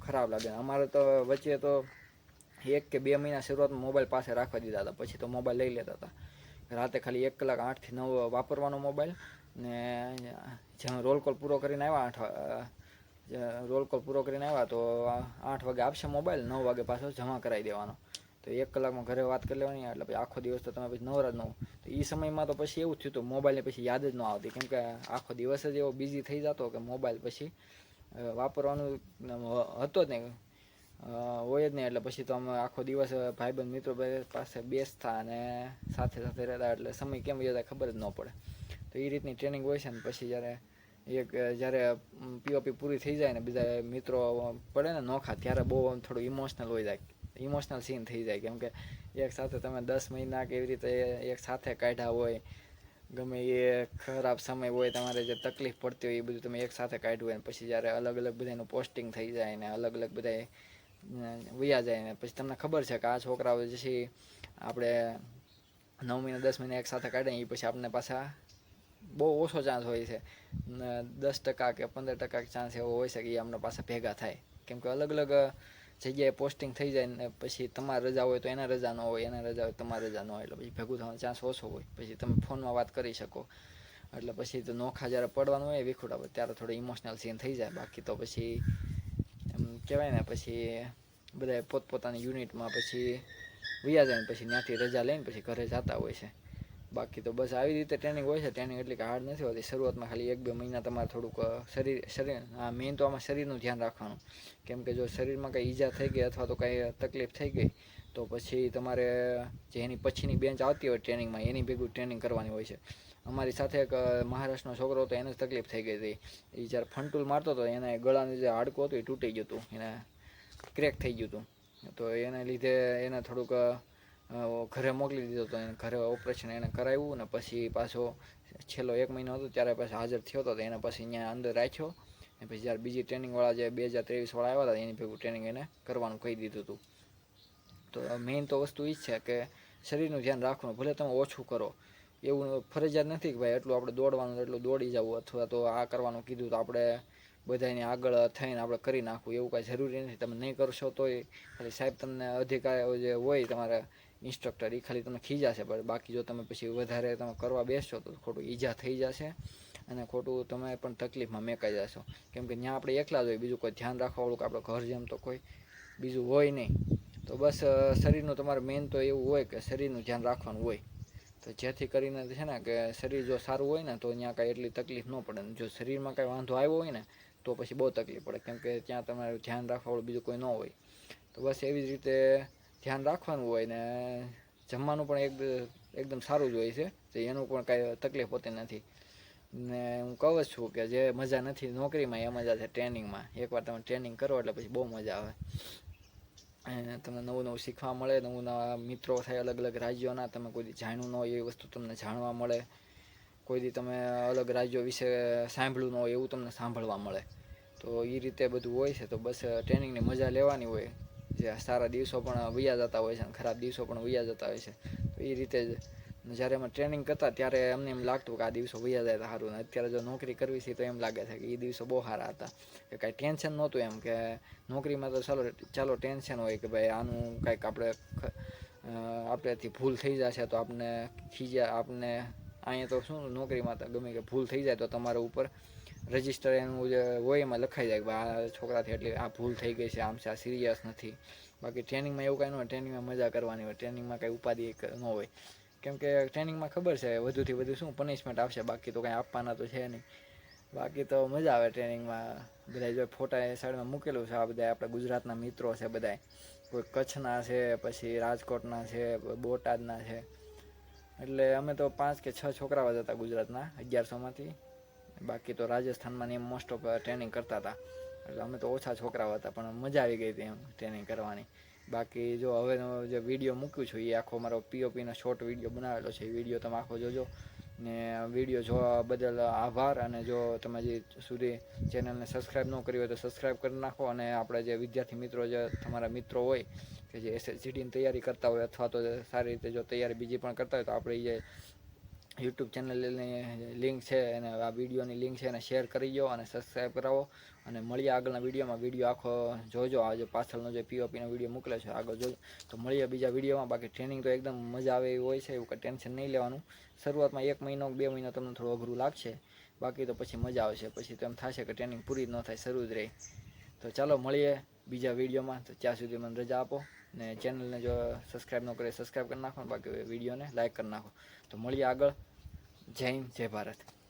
A: ખરાબ લાગે. અમારે તો વચ્ચે તો 1 કે 2 મહિના શરૂઆતમાં મોબાઈલ પાસે રાખવા દીધા હતા, પછી તો મોબાઈલ લઈ લેતા હતા. રાતે ખાલી 1 કલાક 8 થી 9 વાપરવાનો મોબાઈલ, ને જેમાં રોલ કોલ પૂરો કરીને આવ્યા રોલ કોલ પૂરો કરીને આવ્યા તો 8 વાગે આપશે મોબાઈલ, 9 વાગે પાછો જમા કરાવી દેવાનો. તો 1 કલાકમાં ઘરે વાત કરી લેવાની, એટલે પછી આખો દિવસ તો તમે પછી નવરા જ ન. તો એ સમયમાં તો પછી એવું થયું હતું મોબાઈલને પછી યાદ જ ન આવતી, કેમ કે આખો દિવસ જ એવો બિઝી થઈ જતો કે મોબાઈલ પછી વાપરવાનું હતો જ નહીં, હોય જ નહીં. એટલે પછી તો અમે આખો દિવસ ભાઈબંધ મિત્રો પાસે બેસતા અને સાથે સાથે રહેતા, એટલે સમય કેમ જતા ખબર જ ન પડે. તો એ રીતની ટ્રેનિંગ હોય છે. ને પછી જ્યારે પીઓપી પૂરી થઈ જાય ને બધા મિત્રો પડે ને નોખા, ત્યારે બહુ થોડું ઇમોશનલ હોય જાય, ઇમોશનલ સીન થઈ જાય, કેમ કે એક સાથે તમે 10 મહિના કેવી રીતે એક સાથે કાઢ્યા હોય, ગમે એ ખરાબ સમય હોય, તમારે જે તકલીફ પડતી હોય એ બધું તમે એક સાથે કાઢ્યું હોય, પછી જ્યારે અલગ અલગ બધાનું પોસ્ટિંગ થઈ જાય ને અલગ અલગ બધા વયા જાય ને પછી તમને ખબર છે કે આ છોકરાઓ પછી આપણે 9 મહિના 10 મહિના એક સાથે કાઢે એ પછી આપણને પાછા બહુ ઓછો ચાન્સ હોય છે, 10% કે 15% ચાન્સ એવો હોય છે કે એ અમને પાછા ભેગા થાય, કેમ કે અલગ અલગ જગ્યાએ પોસ્ટિંગ થઈ જાય ને પછી તમારે રજા હોય તો એના રજા ન હોય, એના રજા હોય તમારે રજા ન હોય, એટલે પછી ભેગું થવાનો ચાન્સ ઓછો હોય. પછી તમે ફોનમાં વાત કરી શકો. એટલે પછી તો નોખા જ્યારે પડવાનું હોય વિખુટા ત્યારે થોડું ઇમોશનલ સીન થઈ જાય. બાકી તો પછી એમ કહેવાય ને પછી બધા પોતપોતાની યુનિટમાં પછી વયા જાય ને પછી ત્યાંથી રજા લઈને પછી ઘરે જતા હોય છે. બાકી તો બસ આવી રીતે ટ્રેનિંગ હોય છે. ટ્રેનિંગ એટલી કે હાર્ડ નથી હોતી. શરૂઆતમાં ખાલી 1-2 મહિના તમારે થોડુંક શરીર મેઇન તો આમાં શરીરનું ધ્યાન રાખવાનું, કેમ કે જો શરીરમાં કંઈ ઈજા થઈ ગઈ અથવા તો કંઈ તકલીફ થઈ ગઈ તો પછી તમારે જે એની પછીની બેન્ચ આવતી હોય ટ્રેનિંગમાં એની ભેગું ટ્રેનિંગ કરવાની હોય છે. અમારી સાથે એક મહારાષ્ટ્રનો છોકરો હતો, એને જ તકલીફ થઈ ગઈ હતી. એ જ્યારે ફંટુલ મારતો હતો એને ગળાનું જે હાડકું હતું એ તૂટી ગયું હતું, એને ક્રેક થઈ ગયું હતું. તો એને લીધે એને થોડુંક ઘરે મોકલી દીધો હતો. એને ઘરે ઓપરેશન એને કરાવ્યું ને પછી પાછો છેલ્લો 1 મહિનો હતો ત્યારે પાછો હાજર થયો હતો. એને પછી અહીંયા અંદર રાખ્યો અને પછી જ્યારે બીજી ટ્રેનિંગવાળા જે 2023 વાળા આવ્યા હતા એની ભેગું ટ્રેનિંગ એને કરવાનું કહી દીધું હતું. તો મેઇન તો વસ્તુ એ જ છે કે શરીરનું ધ્યાન રાખવાનું, ભલે તમે ઓછું કરો. એવું ફરજિયાત નથી કે ભાઈ એટલું આપણે દોડવાનું એટલું દોડી જવું, અથવા તો આ કરવાનું કીધું તો આપણે બધાની આગળ થઈને આપણે કરી નાખવું એવું કાંઈ જરૂરી નથી. તમે નહીં કરશો તોય ખાલી સાહેબ તમને અધિકાર જે હોય તમારા ઇન્સ્ટ્રક્ટર એ ખાલી તમને ખીજાશે, પણ બાકી જો તમે પછી વધારે તમે કરવા બેસશો તો ખોટું ઈજા થઈ જશે અને ખોટું તમે પણ તકલીફમાં મેકાઈ જશો. કેમ કે ત્યાં આપણે એકલા જ હોય, બીજું કોઈ ધ્યાન રાખવાવાળું કે આપણે ઘર જેમ તો કોઈ બીજું હોય નહીં. તો બસ શરીરનું તમારે મેઇન તો એવું હોય કે શરીરનું ધ્યાન રાખવાનું હોય. તો જેથી કરીને છે ને કે શરીર જો સારું હોય ને તો ત્યાં કાંઈ એટલી તકલીફ ન પડે. જો શરીરમાં કાંઈ વાંધો આવ્યો હોય ને તો પછી બહુ તકલીફ પડે, કેમ કે ત્યાં તમારે ધ્યાન રાખવાવાળું બીજું કોઈ ન હોય. તો બસ એવી જ રીતે ધ્યાન રાખવાનું હોય ને જમવાનું પણ એકદમ સારું જ હોય છે, તો એનું પણ કાંઈ તકલીફ હોતી નથી. ને હું કહું જ છું કે જે મજા નથી નોકરીમાં એ મજા છે ટ્રેનિંગમાં. એકવાર તમે ટ્રેનિંગ કરો એટલે પછી બહુ મજા આવે અને તમને નવું નવું શીખવા મળે, નવું નવા મિત્રો થાય અલગ અલગ રાજ્યોના. તમે કોઈ જાણ્યું ન હોય એવી વસ્તુ તમને જાણવા મળે, કોઈ દી તમે અલગ રાજ્યો વિશે સાંભળ્યું ન હોય એવું તમને સાંભળવા મળે. તો એ રીતે બધું હોય છે. તો બસ ટ્રેનિંગની મજા લેવાની હોય. જે સારા દિવસો પણ વયા જતા હોય છે અને ખરાબ દિવસો પણ વયા જતા હોય છે. તો એ રીતે જ જ્યારે અમે ટ્રેનિંગ કરતા ત્યારે અમને એમ લાગતું કે આ દિવસો વયા જાય તો સારું. ને અત્યારે જો નોકરી કરવી છે તો એમ લાગે છે કે એ દિવસો બહુ સારા હતા, કે કાંઈ ટેન્શન નહોતું. એમ કે નોકરીમાં તો ચાલો ટેન્શન હોય કે ભાઈ આનું કાંઈક આપણેથી ભૂલ થઈ જશે તો આપણે અહીંયા તો શું નોકરીમાં તો ગમે કે ભૂલ થઈ જાય તો તમારા ઉપર રજિસ્ટર એનું જે હોય એમાં લખાઈ જાય કે આ છોકરાથી એટલે આ ભૂલ થઈ ગઈ છે, આમ છે, આ સિરિયસ નથી. બાકી ટ્રેનિંગમાં એવું કાંઈ ન હોય. ટ્રેનિંગમાં મજા કરવાની હોય. ટ્રેનિંગમાં કાંઈ ઉપાધિ ન હોય, કેમ કે ટ્રેનિંગમાં ખબર છે વધુથી વધુ શું પનિશમેન્ટ આવશે, બાકી તો કાંઈ આપવાના તો છે નહીં. બાકી તો મજા આવે ટ્રેનિંગમાં. બધા જો ફોટા એ સાઈડમાં મૂકેલું છે, આ બધા આપણા ગુજરાતના મિત્રો છે બધા, કોઈ કચ્છના છે, પછી રાજકોટના છે, બોટાદના છે. એટલે અમે તો 5 કે 6 છોકરાઓ જ હતા ગુજરાતના 1100માંથી. બાકી તો રાજસ્થાનમાં એમ મોસ્ટ ઓફ ટ્રેનિંગ કરતા હતા. એટલે અમે તો ઓછા છોકરાઓ હતા, પણ મજા આવી ગઈ હતી એમ ટ્રેનિંગ કરવાની. બાકી જો હવેનો જે વિડીયો મૂક્યું છું એ આખો મારો પીઓપીનો શોર્ટ વિડીયો બનાવેલો છે. એ વિડીયો તમે આખો જોજો. ને વિડીયો જોવા બદલ આભાર. અને જો તમે હજી સુધી ચેનલને સબસ્ક્રાઈબ ન કરી હોય તો સબસ્ક્રાઈબ કરી નાખો. અને આપણે જે વિદ્યાર્થી મિત્રો, જે તમારા મિત્રો હોય કે જે એસએસસીટીની તૈયારી કરતા હોય અથવા તો સારી રીતે જો તૈયારી બીજી પણ કરતા હોય, તો આપણે જે યુટ્યુબ ચેનલની લિંક છે અને આ વિડીયોની લિંક છે એને શેર કરી દો અને સબસ્ક્રાઈબ કરાવો. અને મળીએ આગળના વિડીયોમાં. વિડીયો આખો જોજો. આ જે પાછળનો જે પીઓપીનો વિડીયો મોકલે છે આગળ જોજો. તો મળીએ બીજા વિડીયોમાં. બાકી ટ્રેનિંગ તો એકદમ મજા આવે એવી હોય છે, એવું કંઈ ટેન્શન નહીં લેવાનું. શરૂઆતમાં 1 મહિનો 2 મહિના તમને થોડું અઘરું લાગશે, બાકી તો પછી મજા આવશે. પછી તો એમ થશે કે ટ્રેનિંગ પૂરી જ ન થાય, શરૂ જ રહે. તો ચાલો મળીએ બીજા વિડીયોમાં. તો ત્યાં સુધી મને રજા આપો. ને ચેનલને જો સબસ્ક્રાઈબ ન કરે સબસ્ક્રાઈબ કરી નાખો, બાકી વિડીયોને લાઈક કરી નાખો. તો મળીએ આગળ. જય હિન્દ, જય ભારત.